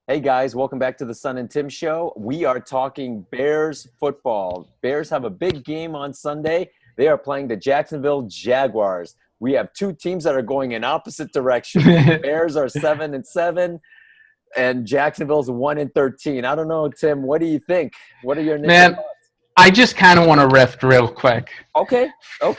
Hey guys, welcome back to the Sun and Tim Show. We are talking Bears football. Bears have a big game on Sunday. They are playing the Jacksonville Jaguars. We have two teams that are going in opposite directions. Bears are 7-7, and Jacksonville's 1-13. I don't know, Tim. What do you think? What are your initial Man, thoughts? I just kind of want to riff real quick. Okay,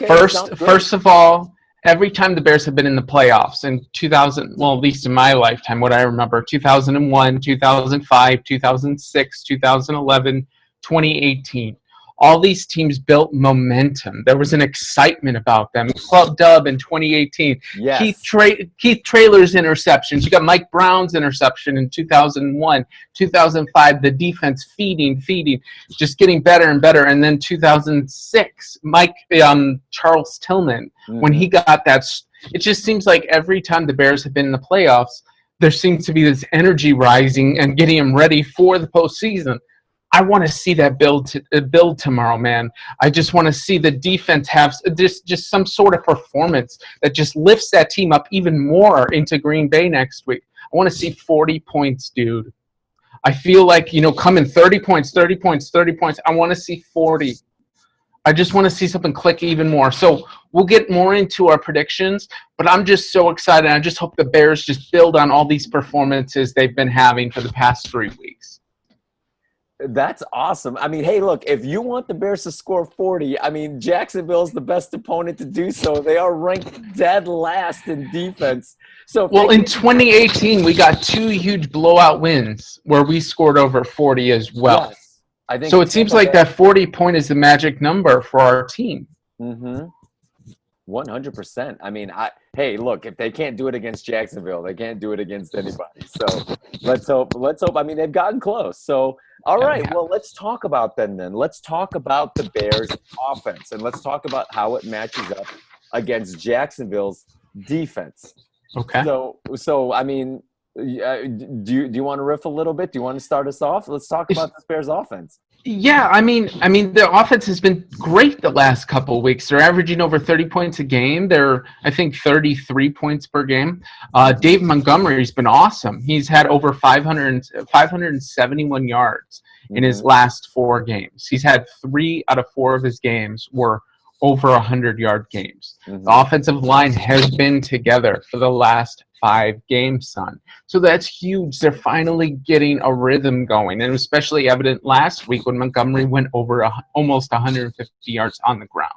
First, sounds great. first of all, every time the Bears have been in the playoffs in 2000, well, at least in my lifetime, what I remember, 2001, 2005, 2006, 2011, 2018. All these teams built momentum. There was an excitement about them. Club dub in 2018. Yes. Keith Traylor's interceptions. You got Mike Brown's interception in 2001. 2005, the defense feeding, just getting better and better. And then 2006, Charles Tillman, when he got that. It just seems like every time the Bears have been in the playoffs, there seems to be this energy rising and getting them ready for the postseason. I want to see that build tomorrow, man. I just want to see the defense have just some sort of performance that just lifts that team up even more into Green Bay next week. I want to see 40 points, dude. I feel like, coming 30 points. I want to see 40. I just want to see something click even more. So we'll get more into our predictions, but I'm just so excited. I just hope the Bears just build on all these performances they've been having for the past 3 weeks. That's awesome. I mean, hey, look, if you want the Bears to score 40, I mean, Jacksonville's the best opponent to do so. They are ranked dead last in defense. So, in 2018, we got 2 huge blowout wins where we scored over 40 as well. Yes, I think so it seems like that 40 point is the magic number for our team. 100%. I mean, hey, look, if they can't do it against Jacksonville, they can't do it against anybody. So let's hope. I mean, they've gotten close. So, all right, well, let's talk about them then. Let's talk about the Bears offense, and let's talk about how it matches up against Jacksonville's defense. Okay. So I mean, do you want to riff a little bit? Do you want to start us off? Let's talk about this Bears offense. Yeah, I mean, the offense has been great the last couple of weeks. They're averaging over 30 points a game. They're, I think, 33 points per game. Dave Montgomery's been awesome. He's had over 571 yards in his last 4 games. He's had 3 out of 4 of his games were over 100-yard games. The offensive line has been together for the last 5 games, son. So that's huge. They're finally getting a rhythm going, and especially evident last week when Montgomery went over almost 150 yards on the ground.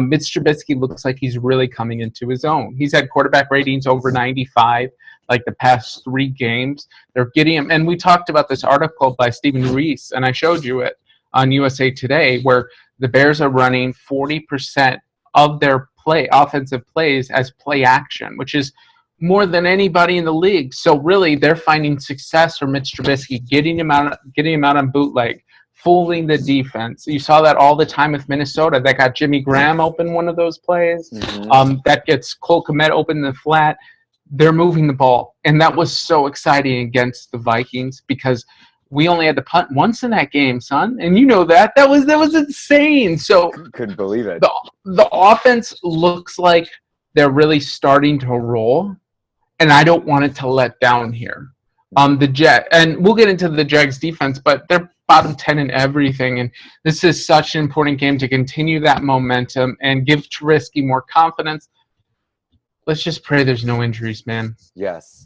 Mitch Trubisky looks like he's really coming into his own. He's had quarterback ratings over 95 like the past 3 games. They're getting him, and we talked about this article by Stephen Reese, and I showed you it on USA Today, where the Bears are running 40% of their offensive plays as play action, which is more than anybody in the league. So really, they're finding success for Mitch Trubisky, getting him out on bootleg, fooling the defense. You saw that all the time with Minnesota. That got Jimmy Graham open one of those plays. That gets Cole Kmet open in the flat. They're moving the ball, and that was so exciting against the Vikings because we only had to punt once in that game, son, and you know that was insane. So couldn't believe it. The offense looks like they're really starting to roll, and I don't want it to let down here. And we'll get into the Jags defense, but they're bottom 10 in everything, and this is such an important game to continue that momentum and give Trubisky more confidence. Let's just pray there's no injuries, man. Yes.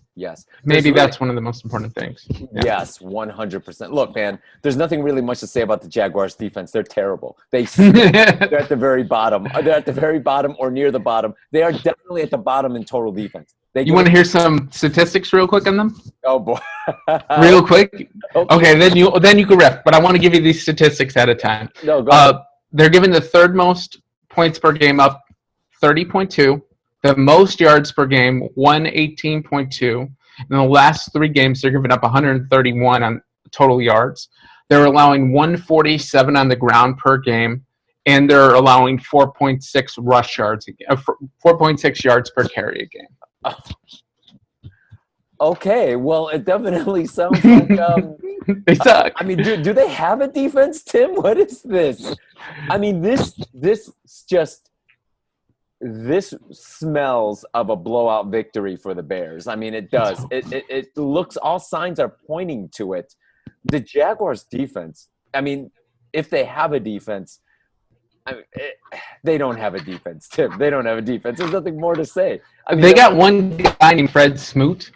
Maybe that's one of the most important things. Yeah. Yes, 100%. Look, man, there's nothing really much to say about the Jaguars defense. They're terrible. They're at the very bottom. They're at the very bottom or near the bottom. They are definitely at the bottom in total defense. You want to hear some statistics real quick on them? Oh, boy. Real quick? Okay, then you can ref, but I want to give you these statistics at a time. No, go ahead. They're given the 3rd most points per game, up 30.2. The most yards per game, 118.2. In the last 3 games, they're giving up 131 on total yards. They're allowing 147 on the ground per game, and they're allowing 4.6 rush yards, 4.6 yards per carry a game. Okay, well, it definitely sounds like they suck. I mean, do they have a defense, Tim? What is this? I mean, this just this smells of a blowout victory for the Bears. I mean, it does. It looks, all signs are pointing to it. The Jaguars defense, I mean, if they have a defense, I mean, they don't have a defense, Tim. They don't have a defense. There's nothing more to say. I mean, They got one guy named Fred Smoot,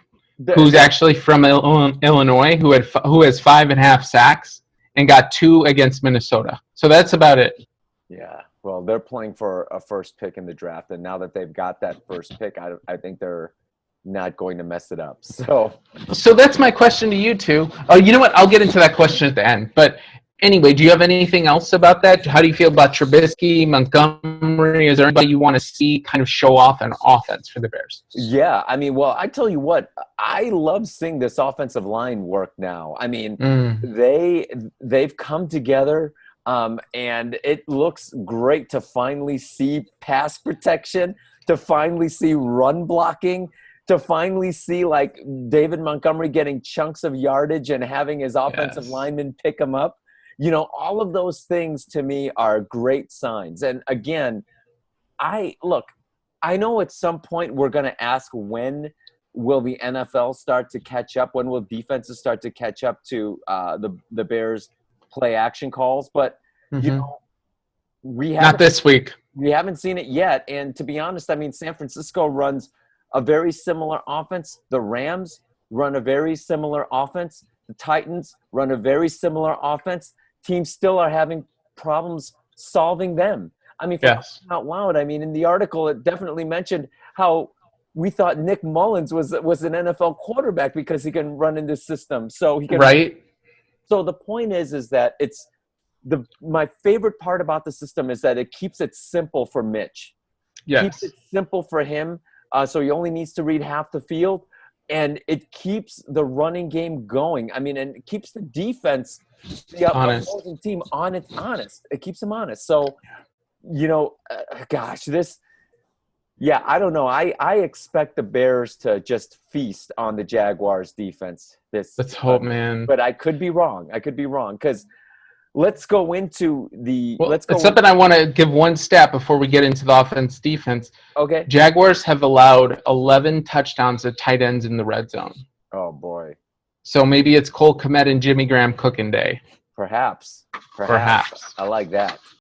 who's actually from Illinois, who has 5.5 sacks and got 2 against Minnesota. So that's about it. Yeah. Well, they're playing for a first pick in the draft, and now that they've got that first pick, I think they're not going to mess it up. So that's my question to you two. Oh, you know what? I'll get into that question at the end. But anyway, do you have anything else about that? How do you feel about Trubisky, Montgomery? Is there anybody you want to see kind of show off an offense for the Bears? Yeah, I mean, well, I tell you what, I love seeing this offensive line work now. I mean, they've come together. And it looks great to finally see pass protection, to finally see run blocking, to finally see like David Montgomery getting chunks of yardage and having his offensive linemen pick him up. You know, all of those things to me are great signs. And again, I know at some point we're going to ask, when will the NFL start to catch up? When will defenses start to catch up to the Bears play action calls? But you know, not this week. We haven't seen it yet. And to be honest, I mean, San Francisco runs a very similar offense. The Rams run a very similar offense. The Titans run a very similar offense. Teams still are having problems solving them. I mean, for crying out loud, I mean, in the article, it definitely mentioned how we thought Nick Mullins was an NFL quarterback because he can run in this system. So he can. Right. So the point is that it's my favorite part about the system is that it keeps it simple for Mitch. Yes. Keeps it simple for him. So he only needs to read half the field, and it keeps the running game going. I mean, and it keeps the defense, the opposing team, honest. It keeps them honest. So, you know, I don't know. I expect the Bears to just feast on the Jaguars defense. Let's hope, man. But I could be wrong. Because let's go into the. It's something I want to give one stat before we get into the offense defense. Okay. Jaguars have allowed 11 touchdowns to tight ends in the red zone. Oh boy. So maybe it's Cole Kmet and Jimmy Graham cooking day. Perhaps. I like that.